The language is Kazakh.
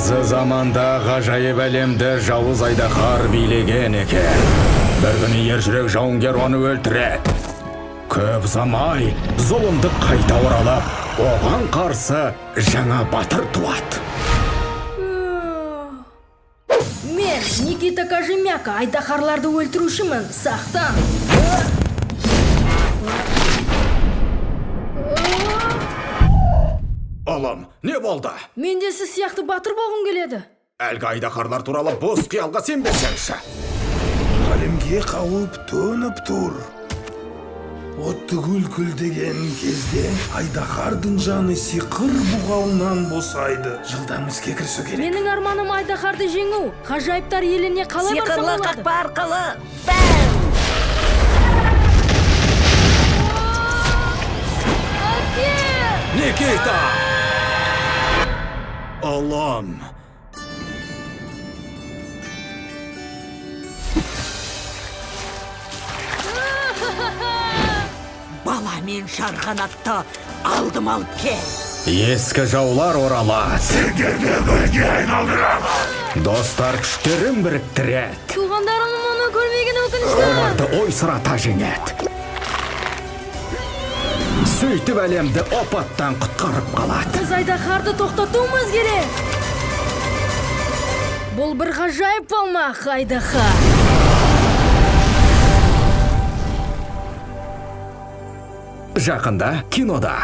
Тазы заманда ғажайып әлемді жауыз айдаһар билеген екен. Бір күні ержүрек жауынгер оны өлтіреді. Көп замай зұлымдық қайта оралып, оған қарсы жаңа батыр туады. Мен Никита Кожемяка, айдаһарларды өлтірушімін, сақтан. Алам, не болды? Мен де сіз сияқты батыр болғым келеді. Әлгі айдаһарлар туралы бос қиялға сенбесеңші. Әлемге қауіп төніп тұр. Отты күлкілдеген кезде айдаһардың жаны сиқыр бұғауынан босайды. Жылдам іске кірісу керек. Менің арманым айдаһарды жеңу. Ғажайыптар еліне қалай барсам болады? Сиқырлы қақпа арқылы. Бәм! Никита! Алам! Бала мен жарғанатты алдым алып кел. Ескі жаулар оралады. Сендерді бірге айналдырамын. Достар күштерін біріктіреді. Туғандарым оны көрмеген өкінішті. Оларды ойсырата жеңеді. Сөйтіп әлемді опаттан құтқарып қалады. Біз айдаһарды тоқтатуымыз керек. Бұл бір ғажайып болмақ, айдаһар. Жақында кинода.